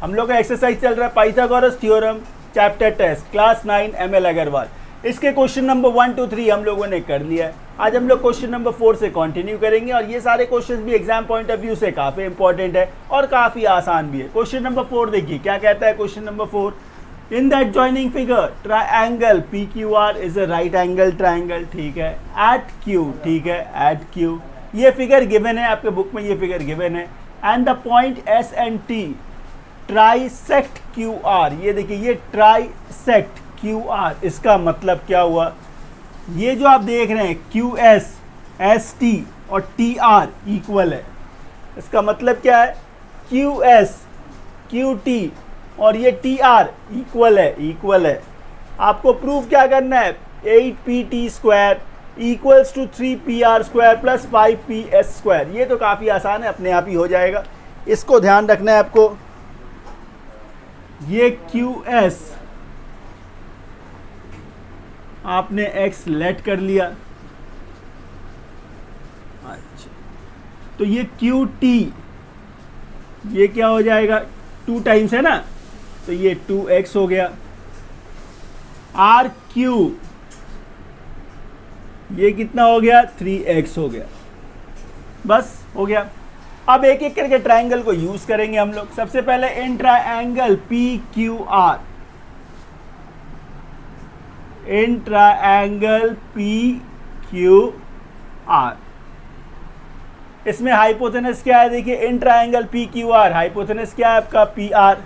हम लोग का एक्सरसाइज चल रहा है Pythagoras theorem chapter test class 9 ML Agarwal. इसके क्वेश्चन नंबर 1 2 3 हम लोगों ने कर लिया है। आज हम लोग क्वेश्चन नंबर 4 से कंटिन्यू करेंगे और ये सारे क्वेश्चंस भी एग्जाम पॉइंट ऑफ व्यू से काफ़ी इंपॉर्टेंट है और काफ़ी आसान भी है। क्वेश्चन नंबर 4 देखिए क्या कहता है। Question number 4, in that joining figure triangle PQR is a right angle triangle, ठीक है, एट Q, ठीक है, एट Q, ये फिगर गिवन है आपके बुक में, ये फिगर गिवन है, and the point S and T trisect QR, ये देखिए ये ट्राइसेक्ट QR, इसका मतलब क्या हुआ, ये जो आप देख रहे हैं QS ST और TR इक्वल है, इसका मतलब क्या है QS QT और ये TR इक्वल है। आपको प्रूफ क्या करना है, 8PT square equals to 3PR square plus 5PS square. ये तो काफ़ी आसान है, अपने आप ही हो जाएगा। इसको ध्यान रखना है आपको। ये QS आपने X लेट कर लिया, अच्छा, तो ये QT ये क्या हो जाएगा, 2 टाइम्स है ना, तो ये 2X हो गया। RQ ये कितना हो गया, 3X हो गया। बस हो गया। अब एक एक करके ट्रायंगल को यूज करेंगे हम लोग। सबसे पहले in triangle PQR, in triangle PQR, इसमें हाइपोथेनस क्या है, देखिए इन ट्रायंगल PQR हाइपोथेनस क्या है आपका PR।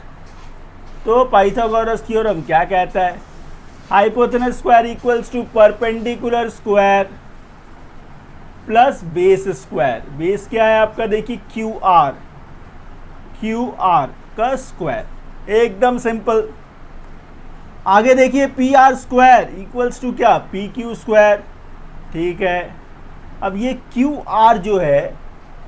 तो पाइथागोरस थ्योरम क्या कहता है, hypotenuse square equals to perpendicular square plus base square. Base क्या है आपका, देखिए QR का स्क्वायर, एकदम सिंपल। आगे देखिए PR स्क्वायर इक्वल्स टू क्या, PQ स्क्वायर, ठीक है। अब ये QR जो है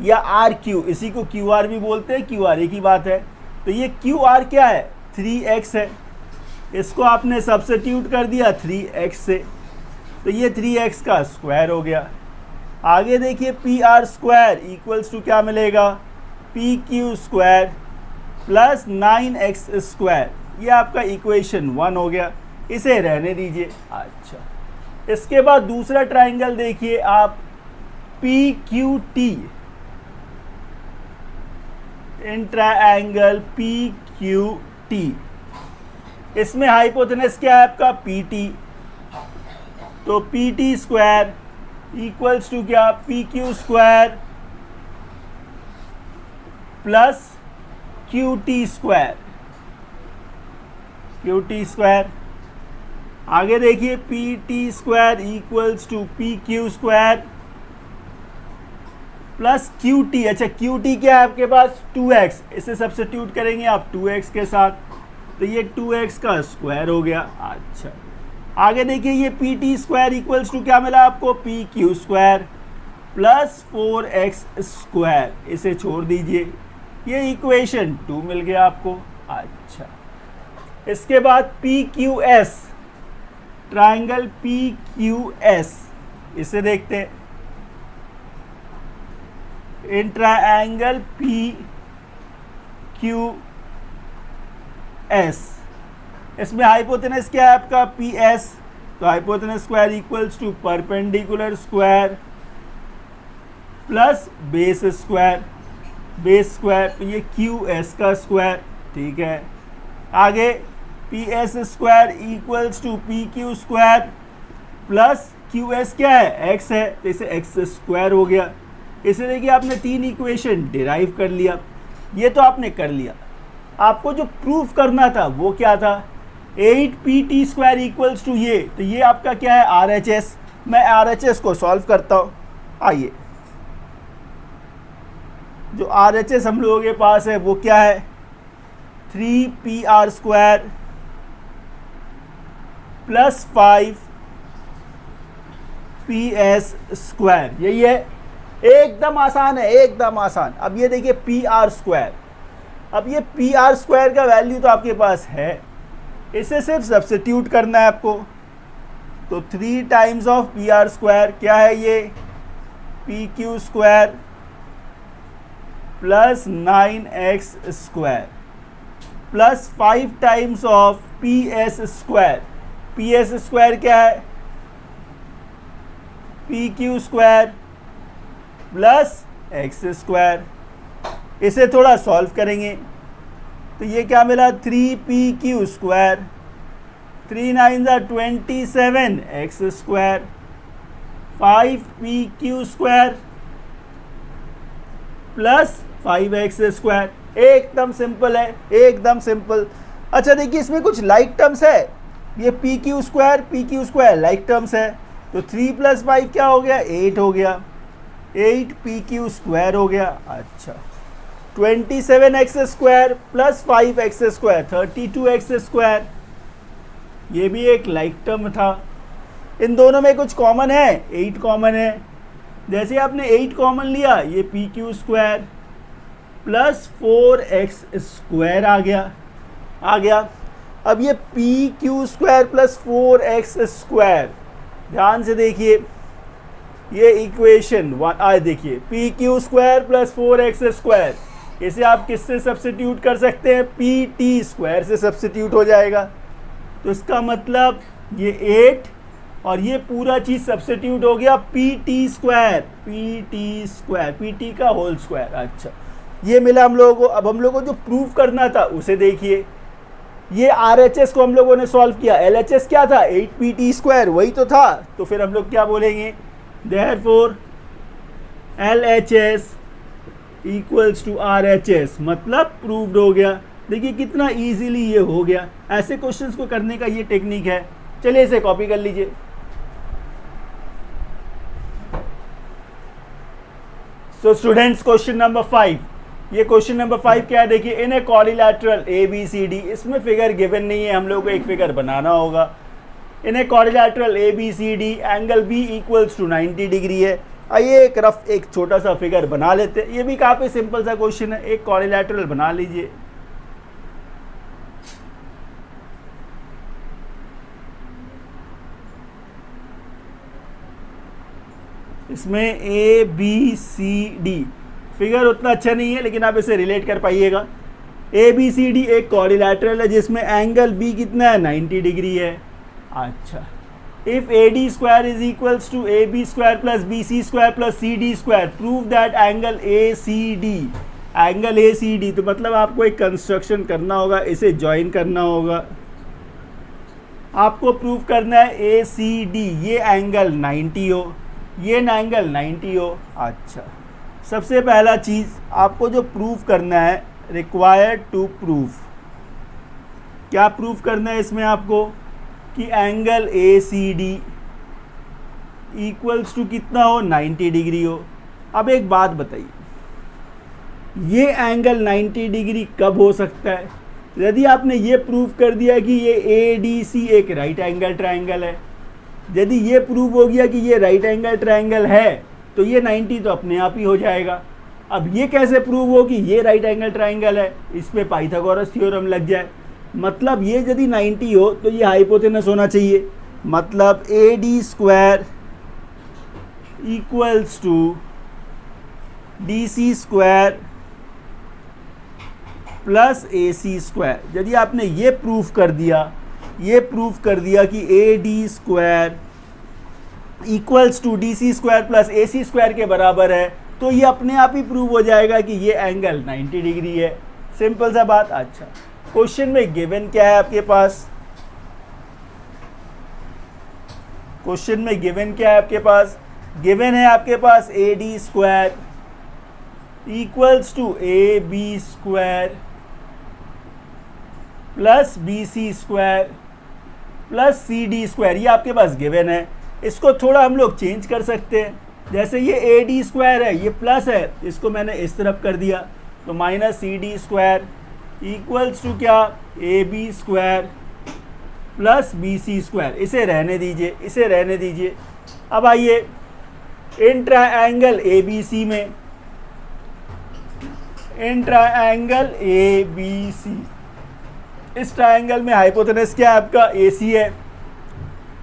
या RQ, इसी को QR भी बोलते हैं, QR एक ही बात है। तो ये QR क्या है, 3X है, इसको आपने सब्स्टिट्यूट कर दिया 3X से, तो ये 3X का स्क्वायर हो गया। आगे देखिए PR स्क्वायर इक्वल्स टू क्या मिलेगा, PQ square plus 9X square, ये आपका इक्वेशन 1 हो गया। इसे रहने दीजिए। अच्छा, इसके बाद दूसरा ट्रायंगल देखिए आप PQT, इन ट्रायंगल PQT, इसमें हाइपोथेनस क्या है आपका PT, तो PT स्क्वायर इक्वल्स टू क्या, PQ square plus QT square. आगे देखिए PT square equals to PQ square plus QT। अच्छा, QT क्या है आपके पास, 2X, इसे सब्स्टिट्यूट करेंगे आप 2X के साथ, तो ये 2X का स्क्वायर हो गया। अच्छा, आगे देखिए ये PT स्क्वायर इक्वल्स टू क्या मिला आपको, PQ square plus 4X square, इसे छोड़ दीजिए, ये इक्वेशन 2 मिल गया आपको। अच्छा, इसके बाद PQS, ट्रायंगल PQS, इसे देखते हैं। इन ट्रायंगल PQS, इसमें हाइपोथेनस क्या है आपका PS, तो hypotenuse square equals to perpendicular square plus base square, तो ये QS का स्क्वायर, ठीक है। आगे PS square equals to PQ square plus QS क्या है, X है, तो इसे X स्क्वायर हो गया। इसे देखिए आपने 3 इक्वेशन डिराइव कर लिया। ये तो आपने कर लिया, आपको जो प्रूफ करना था वो क्या था, 8PT स्क्वायर इक्वल्स टू ये, तो ये आपका क्या है RHS। मैं RHS को सॉल्व करता हूँ। आइए, जो RHS हम लोगों के पास है वो क्या है, 3PR square plus 5PS square, यही है। एकदम आसान है, एकदम आसान। अब ये देखिए PR स्क्वायर, अब ये PR स्क्वायर का वैल्यू तो आपके पास है, इसे सिर्फ सब्स्टिट्यूट करना है आपको। तो 3 टाइम्स ऑफ PR स्क्वायर क्या है, ये PQ square plus 9x square, plus 5 times of P S square. P S square क्या है? P Q square plus x square. इसे थोड़ा सॉल्व करेंगे तो ये क्या मिला? 3pq square, 3 9 27 x square, 5pq square plus 5x square. एकदम सिंपल है, एकदम सिंपल। अच्छा देखिए इसमें कुछ लाइक टर्म्स है, ये pq स्क्वायर लाइक टर्म्स है, तो 3 + 5 क्या हो गया? 8 हो गया, 8pq स्क्वायर हो गया। अच्छा 27x square plus 5x square 32x square, ये भी एक लाइक टर्म था। इन दोनों में कुछ कॉमन है? 8 कॉमन है। जैसे आपने 8 कॉमन लिया, ये pq square plus 4x square आ गया। अब ये pq square plus 4x square, ध्यान से देखिए ये इक्वेशन देखिए pq square plus 4x square, इसे आप किससे सब्स्टिट्यूट कर सकते हैं? pt स्क्वायर से सब्स्टिट्यूट हो जाएगा। तो इसका मतलब ये 8 और ये पूरा चीज़ सब्स्टिट्यूट हो गया pt स्क्वायर, pt का होल स्क्वायर। अच्छा ये मिला हम लोगों को। अब हम लोगों को जो प्रूफ करना था उसे देखिए, ये RHS को हम लोगों ने सॉल्व किया। LHS क्या था? 8pt स्क्वायर, वही तो था। तो फिर हम लोग क्या बोलेंगे? Therefore LHS equals to RHS, मतलब प्रूव्ड हो गया। देखिए कितना इजीली ये हो गया। ऐसे क्वेश्चंस को करने का ये टेक्निक है। चलिए इसे कॉपी कर लीजिए। सो स्टूडेंट्स क्वेश्चन नंबर 5, ये क्वेश्चन नंबर 5 क्या है? देखिए इन ए क्वाड्रिलैटरल ABCD, इसमें फिगर गिवन नहीं है, हम लोग को एक फिगर बनाना होगा। In a quadrilateral ABCD angle B equals to 90 degree है। आइए एक छोटा सा फिगर बना लेते हैं। ये भी काफ़ी सिंपल सा क्वेश्चन है। एक क्वाड्रिलैटरल बना लीजिए। इसमें ABCD फिगर उतना अच्छा नहीं है, लेकिन आप इसे रिलेट कर पाइएगा। ABCD एक क्वाड्रिलैटरल है जिसमें एंगल B कितना है? 90 डिग्री है। अच्छा if AD square is equals to AB square plus BC square plus CD square, prove that angle ACD, angle ACD, तो मतलब आपको एक कंस्ट्रक्शन करना होगा, इसे ज्वाइन करना होगा। आपको प्रूव करना है ACD ये एंगल 90 हो, ये एंगल 90 हो। अच्छा सबसे पहला चीज़ आपको जो प्रूव करना है, रिक्वायर्ड टू प्रूव, क्या प्रूव करना है इसमें आपको? कि एंगल ACD इक्वल्स टू कितना हो? 90 डिग्री हो। अब एक बात बताइए, ये एंगल 90 डिग्री कब हो सकता है? यदि आपने ये प्रूव कर दिया कि ये ADC एक राइट एंगल ट्रायंगल है, यदि ये प्रूव हो गया कि ये राइट एंगल ट्रायंगल है, तो ये 90 तो अपने आप ही हो जाएगा। अब ये कैसे प्रूव हो कि ये राइट एंगल ट्रायंगल है? इस पे पाइथागोरस थ्योरम लग जाए। मतलब ये यदि 90 हो तो ये हाइपोटेनस होना चाहिए। मतलब AD square equals to DC square plus AC square. यदि आपने ये प्रूफ कर दिया, कि AD square equals to DC square plus AC square के बराबर है, तो ये अपने आप ही प्रूव हो जाएगा कि ये एंगल 90 डिग्री है। सिंपल सा बात। अच्छा क्वेश्चन में गिवन क्या है आपके पास? क्वेश्चन में गिवन क्या है आपके पास? गिवन है आपके पास AD square equals to AB square plus BC square plus CD square, ये आपके पास गिवन है। इसको थोड़ा हम लोग चेंज कर सकते हैं। जैसे ये AD स्क्वायर है, ये प्लस है, इसको मैंने इस तरफ कर दिया, तो minus CD square equals to क्या? AB square plus BC square. इसे रहने दीजिए, अब आइए इन ट्रायंगल ABC में, इन ट्रायंगल ABC, इस ट्रायंगल में हाइपोटेनस क्या है आपका? AC है।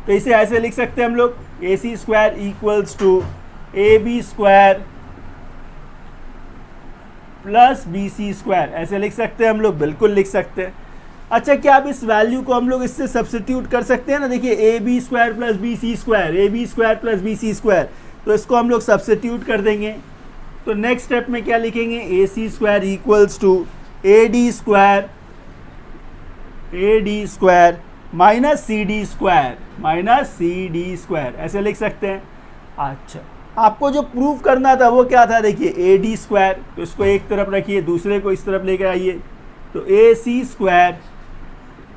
तो इसे ऐसे लिख सकते हैं हम लोग, AC square equals to AB square plus B C square, ऐसे लिख सकते हैं हम लोग, बिल्कुल लिख सकते हैं। अच्छा, क्या आप इस वैल्यू को हम लोग इससे सब्स्टिट्यूट कर सकते हैं ना? देखिए A B square plus B C square, A B square plus B C square, तो इसको हम लोग सब्स्टिट्यूट कर देंगे। तो नेक्स्ट स्टेप में क्या लिखेंगे? A C square equals to A D square minus C D square, ऐसे लिख सकते हैं। अच्छा, आपको जो प्रूव करना था वो क्या था? देखिए ए डी स्क्वायर, तो इसको एक तरफ रखिए, दूसरे को इस तरफ लेकर आइए, तो A C square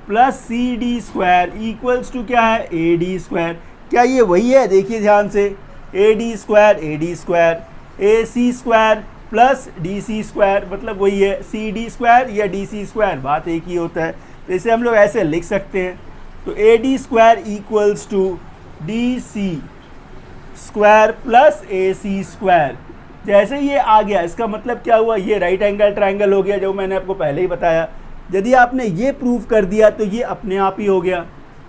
plus C D square equals to क्या है? A D square. क्या ये वही है? देखिए ध्यान से, A D square, A C square plus D C square, मतलब वही है, सी डी स्क्वायर या डी सी स्क्वायर, बात एक ही होता है। तो इसे हम लोग ऐसे लिख सकते हैं, तो A D square equals to D C square plus A C square. जैसे ये आ गया, इसका मतलब क्या हुआ? ये राइट एंगल ट्रायंगल हो गया, जो मैंने आपको पहले ही बताया। यदि आपने ये प्रूव कर दिया तो ये अपने आप ही हो गया।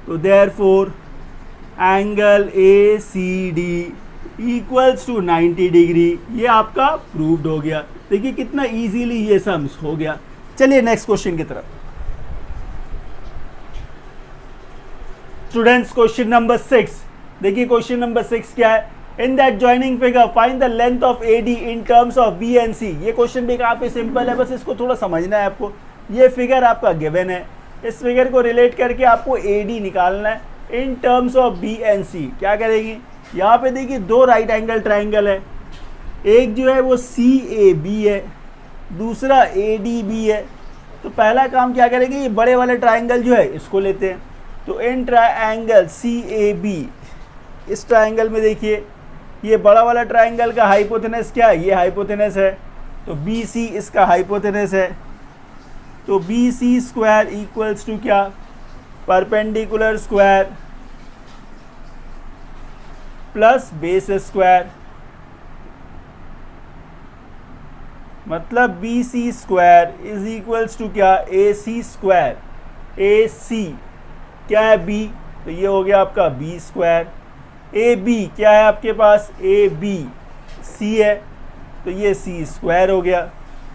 तो therefore angle A C D equals to 90 degree, ये आपका प्रूव्ड हो गया। देखिए कितना इजीली ये सम्स हो गया। चलिए नेक्स्ट क्वेश्चन की तरफ। स्टूडेंट्स, क्वेश्चन नंबर 6 देखिए, क्वेश्चन नंबर 6 क्या है? In that joining figure find the length of AD in terms of B and C। ये क्वेश्चन भी काफ़ी सिंपल है, बस इसको थोड़ा समझना है आपको। ये फिगर आपका गिवन है, इस फिगर को रिलेट करके आपको AD निकालना है in terms of B and C। क्या करेंगे? यहाँ पे देखिए दो राइट एंगल ट्राइंगल है, एक जो है वो CAB है, दूसरा ADB है। तो पहला काम क्या करेंगे? ये बड़े वाले ट्राइंगल जो है इसको लेते हैं। तो इन ट्राइंगल CAB, इस ट्राइंगल में देखिए ये बड़ा वाला ट्राइंगल का हाइपोटेनस क्या है? ये हाइपोटेनस है, तो BC इसका हाइपोटेनस है। तो BC स्क्वायर इक्वल्स टू क्या? Perpendicular square plus base square, मतलब BC square is equals to क्या? AC square. AC क्या है? B, तो ये हो गया आपका B स्क्वायर। AB क्या है आपके पास? AB C है, तो ये C स्क्वायर हो गया।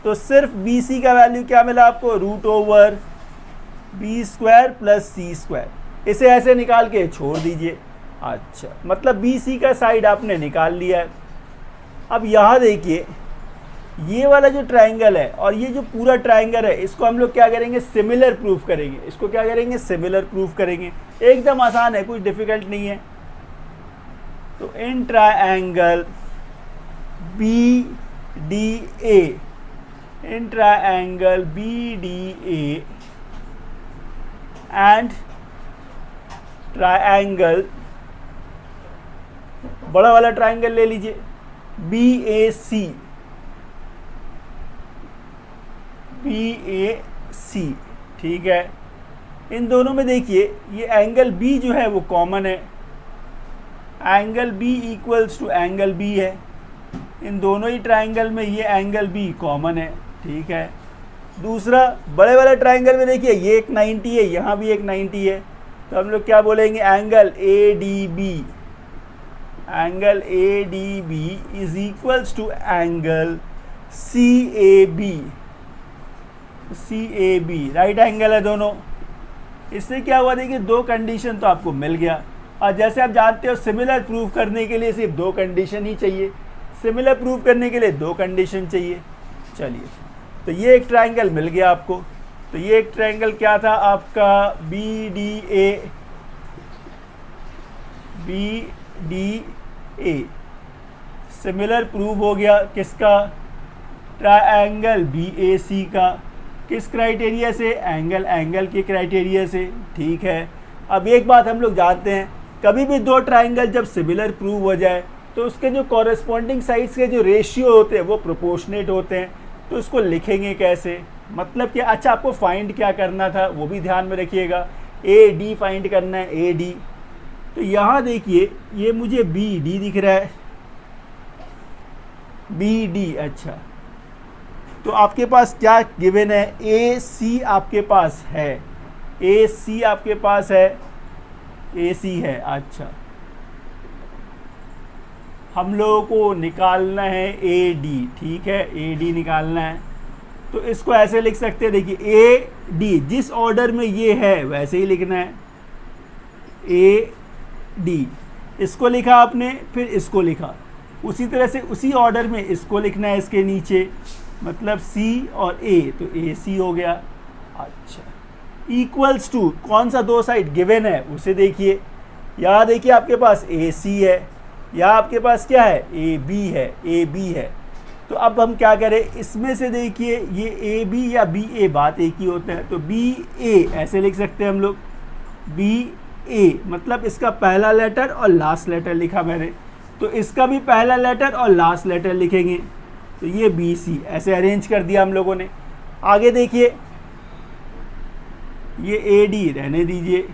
तो सिर्फ BC का वैल्यू क्या मिला आपको? Root over B square plus C square. इसे ऐसे निकाल के छोड़ दीजिए। अच्छा, मतलब BC का साइड आपने निकाल लिया है। अब यहाँ देखिए, ये वाला जो ट्राइंगल है और ये जो पूरा ट्राइंगल है, इसको हम लोग क्या करेंगे? सिमिलर प्रूफ करेंगे। इसको क्या करेंगे? सिमिलर प्रूफ करेंगे। एकदम आसान है, कुछ डिफिकल्ट नहीं है। तो in triangle BDA, in triangle BDA and triangle, बड़ा वाला ट्राइंगल ले लीजिए BAC, ठीक है। इन दोनों में देखिए ये एंगल B जो है वो कॉमन है, angle B equals to angle B है। इन दोनों ही ट्राइंगल में ये एंगल B कॉमन है, ठीक है। दूसरा, बड़े वाले ट्राइंगल में देखिए ये एक 90 है, यहाँ भी एक 90 है, तो हम लोग क्या बोलेंगे? Angle ADB is equals to angle CAB, right angle है दोनों। इससे क्या हुआ? देखिए दो कंडीशन तो आपको मिल गया। और जैसे आप जानते हो, सिमिलर प्रूव करने के लिए सिर्फ दो कंडीशन ही चाहिए, सिमिलर प्रूव करने के लिए दो कंडीशन चाहिए। चलिए, तो ये एक ट्राइंगल मिल गया आपको। तो ये एक ट्राइंगल क्या था आपका? BDA सिमिलर प्रूव हो गया। किसका? ट्राइंगल BAC का। किस क्राइटेरिया से? एंगल के क्राइटेरिया से, ठीक है। अब एक बात हम लोग जानते हैं, कभी भी दो ट्राइंगल जब सिमिलर प्रूव हो जाए तो उसके जो कॉरेस्पॉन्डिंग साइड्स के जो रेशियो होते हैं वो प्रोपोर्शनेट होते हैं। तो उसको लिखेंगे कैसे? मतलब कि अच्छा, आपको फाइंड क्या करना था वो भी ध्यान में रखिएगा। AD फाइंड करना है, AD। तो यहाँ देखिए ये मुझे BD दिख रहा है, BD। अच्छा, तो आपके पास क्या गिवन है? AC आपके पास है, AC आपके पास है, AC है। अच्छा, हम लोगों को निकालना है AD, ठीक है, AD निकालना है। तो इसको ऐसे लिख सकते हैं, देखिए ए डी, जिस ऑर्डर में ये है वैसे ही लिखना है, ए डी, इसको लिखा आपने, फिर इसको लिखा, उसी तरह से उसी ऑर्डर में इसको लिखना है इसके नीचे, मतलब सी और ए, तो ए सी हो गया। अच्छा, इक्वल्स टू, कौन सा दो साइड गिवन है उसे देखिए, यहाँ देखिए आपके पास ए सी है, यहाँ आपके पास क्या है, ए बी है, ए बी है। तो अब हम क्या करें, इसमें से देखिए ये ए बी या बी ए बात एक ही होता है, तो बी ए ऐसे लिख सकते हैं हम लोग, बी ए मतलब इसका पहला लेटर और लास्ट लेटर लिखा मैंने, तो इसका भी पहला लेटर और लास्ट लेटर लिखेंगे, तो ये बी सी ऐसे अरेंज कर दिया हम लोगों ने। आगे देखिए ये ए डी रहने दीजिए,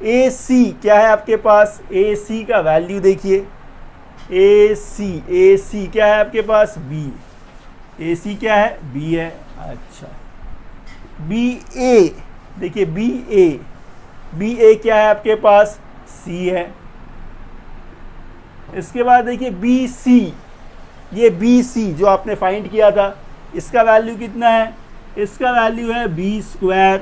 ए सी क्या है आपके पास, ए सी का वैल्यू देखिए, ए सी क्या है आपके पास, बी, ए सी क्या है, बी है। अच्छा, बी ए देखिए, बी ए क्या है आपके पास, सी है। इसके बाद देखिए बी सी, ये बी सी जो आपने फाइंड किया था, इसका वैल्यू कितना है, इसका वैल्यू है B square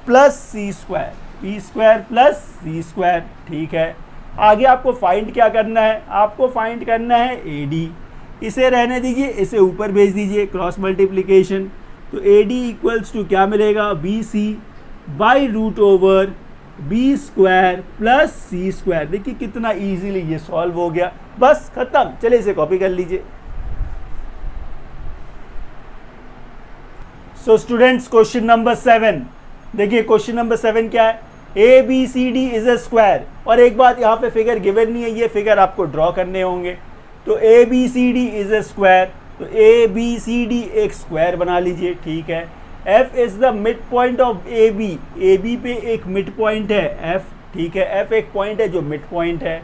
plus C square, B square plus C square, ठीक है। आगे आपको फाइंड क्या करना है, आपको फाइंड करना है ए डी, इसे रहने दीजिए, इसे ऊपर भेज दीजिए क्रॉस मल्टीप्लिकेशन, तो ए डी इक्वल्स टू क्या मिलेगा, B C by root over B square plus C square. देखिए कितना इजीली ये सॉल्व हो गया, बस खत्म। चलिए इसे कॉपी कर लीजिए। सो स्टूडेंट्स, क्वेश्चन नंबर 7 देखिए, क्वेश्चन नंबर 7 क्या है, A B C D is a square, और एक बात यहाँ पे फिगर गिवन नहीं है, ये फिगर आपको ड्रॉ करने होंगे। तो A B C D is a square, तो ए बी सी डी एक स्क्वायर बना लीजिए, ठीक है। F is the midpoint of A B पे एक मिड पॉइंट है एफ, ठीक है, एफ एक पॉइंट है जो मिड पॉइंट है।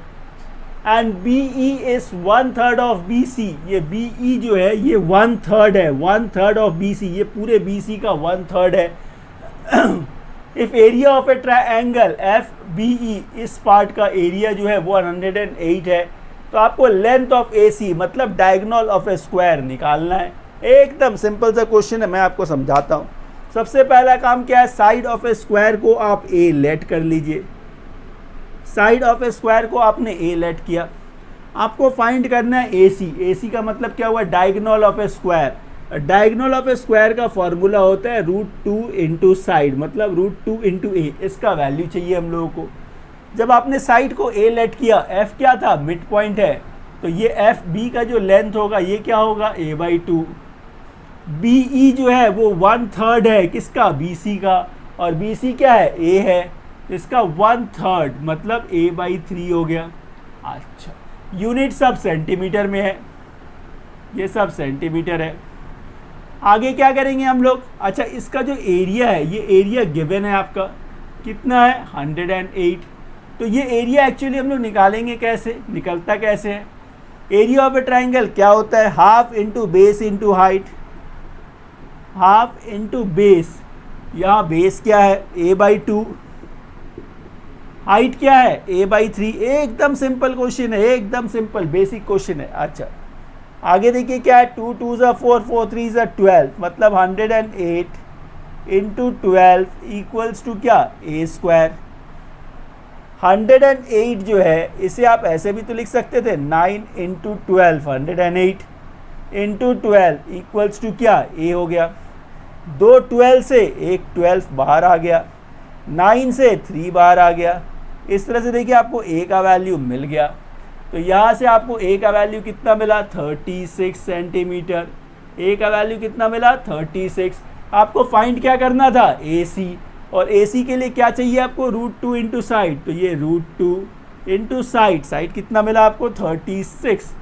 And B E is 1/3 of B C, ये बी ई जो है ये 1/3 है, 1/3 ऑफ बी सी, ये पूरे बी सी का 1/3 है। If area of a triangle F B E, इस पार्ट का एरिया जो है वो 108 है, तो आपको लेंथ ऑफ ए सी मतलब डायगोनल ऑफ ए स्क्वायर निकालना है। एकदम सिंपल सा क्वेश्चन है, मैं आपको समझाता हूँ। सबसे पहला काम क्या है, साइड ऑफ ए स्क्वायर को आप ए लेट कर लीजिए, साइड ऑफ ए स्क्वायर को आपने ए लेट किया। आपको फाइंड करना है ए सी, ए सी का मतलब क्या हुआ, diagonal of A square. Diagonal of A square का फॉर्मूला होता है √2 इंटू साइड, मतलब √2 इंटू ए, इसका वैल्यू चाहिए हम लोगों को। जब आपने साइड को ए लेट किया, एफ क्या था, मिड पॉइंट है, तो ये एफ बी का जो लेंथ होगा ये क्या होगा, a/2। बी ई जो है वो 1/3 है किसका, बी सी का, और बी सी क्या है, ए है, इसका 1/3 मतलब a/3 हो गया। अच्छा, यूनिट सब सेंटीमीटर में है, ये सब सेंटीमीटर है। आगे क्या करेंगे हम लोग, अच्छा इसका जो एरिया है, ये एरिया गिवन है आपका, कितना है, 108। तो ये एरिया एक्चुअली हम लोग निकालेंगे कैसे, निकलता कैसे है, एरिया ऑफ ए ट्राइंगल क्या होता है, half into base into height, half into base, यहाँ बेस क्या है, a/2, हाइट क्या है, a/3। एकदम सिंपल क्वेश्चन है, एकदम सिंपल बेसिक क्वेश्चन है। अच्छा आगे देखिए क्या है, 2 2 ज़ा 4 4 3 ज़ा 12, मतलब 108 इंटू 12 इक्वल्स टू क्या, a स्क्वायर। 108 जो है इसे आप ऐसे भी तो लिख सकते थे, 9 इंटू 12, 108 इंटू 12 इक्वल्स टू क्या, a हो गया। 2 12 से एक 12 बाहर आ गया, 9 से 3 बाहर आ गया। इस तरह से देखिए आपको a का वैल्यू मिल गया। तो यहाँ से आपको a का वैल्यू कितना मिला, 36 सेंटीमीटर। a का वैल्यू कितना मिला, 36। आपको फाइंड क्या करना था, AC, और AC के लिए क्या चाहिए आपको, √2 इंटू साइड, तो ये √2 इंटू साइड, साइड कितना मिला आपको, 36।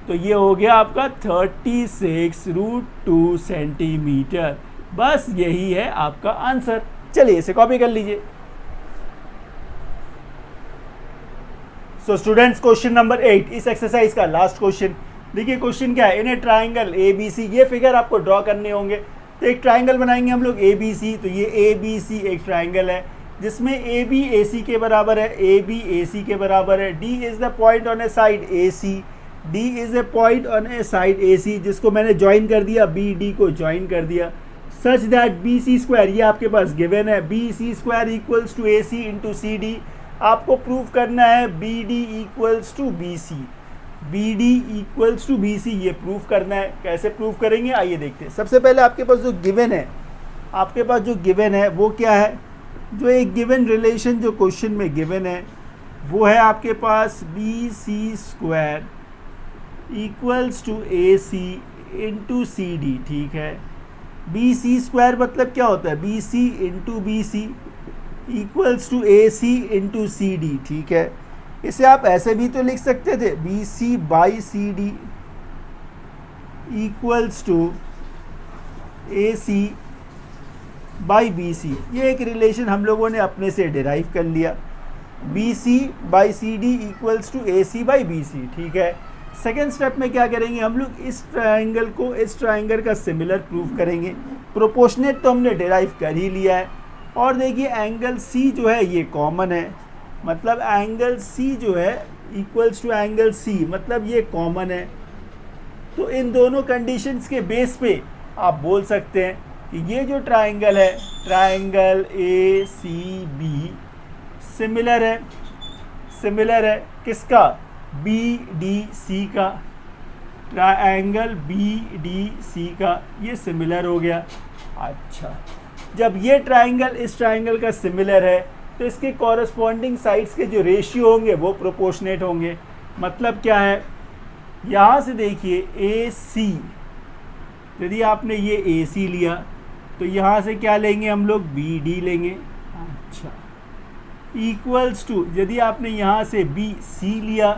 तो ये हो गया आपका 36 √2 सेंटीमीटर। बस यही है आपका आंसर। चलिए इसे कॉपी कर लीजिए। सो स्टूडेंट्स, क्वेश्चन नंबर 8 इस एक्सरसाइज का लास्ट क्वेश्चन। देखिए क्वेश्चन क्या है, इन ए ट्राइंगल ABC, ये फिगर आपको ड्रॉ करने होंगे। तो एक ट्राइंगल बनाएंगे हम लोग ABC, तो ये ABC एक ट्राइंगल है जिसमें AB AC के बराबर है, AB AC के बराबर है, D is the point on A side AC, D is a point on A side AC जिसको मैंने ज्वाइन कर दिया, BD को ज्वाइन कर दिया, सच दैट BC स्क्वायर, ये आपके पास गिवन है, BC square equals to AC into CD। आपको प्रूव करना है BD equals to BC, BD equals to BC, ये प्रूफ करना है। कैसे प्रूफ करेंगे आइए देखते हैं। सबसे पहले आपके पास जो गिवन है, आपके पास जो गिवन है वो क्या है, जो एक गिवन रिलेशन जो क्वेश्चन में गिवन है वो है आपके पास BC square equals to AC into CD, ठीक है। BC स्क्वायर मतलब क्या होता है, BC into BC equals to AC into CD, ठीक है। इसे आप ऐसे भी तो लिख सकते थे, BC by CD equals to AC by BC। ये एक रिलेशन हम लोगों ने अपने से डिराइव कर लिया, BC by CD equals to AC by BC, ठीक है। सेकेंड स्टेप में क्या करेंगे हम लोग, इस ट्रायंगल को इस ट्रायंगल का सिमिलर प्रूफ करेंगे। प्रोपोर्शनेट तो हमने डिराइव कर ही लिया है, और देखिए एंगल C जो है ये कॉमन है, मतलब एंगल C जो है इक्वल्स टू एंगल C, मतलब ये कॉमन है। तो इन दोनों कंडीशंस के बेस पे आप बोल सकते हैं कि ये जो ट्रायंगल है, ट्रायंगल ACB सिमिलर है किसका, BDC का, ट्रायंगल BDC का ये सिमिलर हो गया। अच्छा, जब ये ट्रायंगल इस ट्रायंगल का सिमिलर है तो इसके कॉरस्पॉन्डिंग साइड्स के जो रेशियो होंगे वो प्रोपोर्शनेट होंगे। मतलब क्या है, यहाँ से देखिए AC, यदि आपने ये AC लिया तो यहाँ से क्या लेंगे हम लोग, BD लेंगे। अच्छा, इक्वल्स टू, यदि आपने यहाँ से BC लिया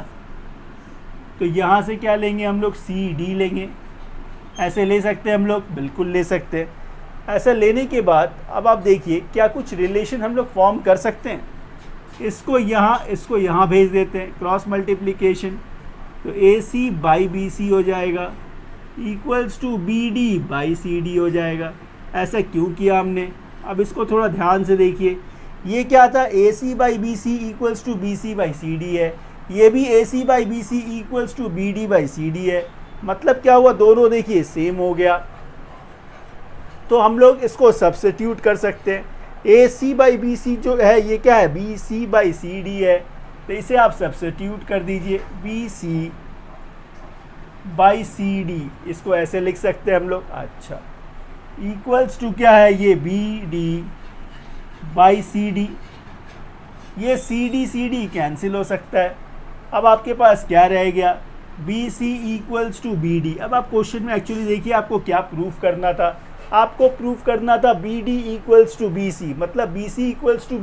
तो यहाँ से क्या लेंगे हम लोग, CD लेंगे। ऐसे ले सकते हैं हम लोग, बिल्कुल ले सकते हैं। ऐसा लेने के बाद अब आप देखिए क्या कुछ रिलेशन हम लोग फॉर्म कर सकते हैं। इसको यहाँ भेज देते हैं, क्रॉस मल्टीप्लिकेशन, तो AC बाई BC हो जाएगा equals to BD by CD हो जाएगा। ऐसा क्यों किया हमने, अब इसको थोड़ा ध्यान से देखिए। ये क्या था, AC by BC equals to BC by CD है, ये भी AC by BC equals to BD by CD है। मतलब क्या हुआ, दोनों देखिए सेम हो गया। तो हम लोग इसको सब्स्टिट्यूट कर सकते हैं। AC बाई BC जो है ये क्या है, BC बाई CD है, तो इसे आप सब्स्टिट्यूट कर दीजिए, BC बाई CD, इसको ऐसे लिख सकते हैं हम लोग। अच्छा, इक्वल्स टू क्या है, ये BD बाई CD, ये CD कैंसिल हो सकता है। अब आपके पास क्या रह गया, BC इक्वल्स टू BD। अब आप क्वेश्चन में एक्चुअली देखिए आपको क्या प्रूफ करना था, आपको प्रूफ करना था BD इक्वल्स टू BC, मतलब BC इक्वल्स टू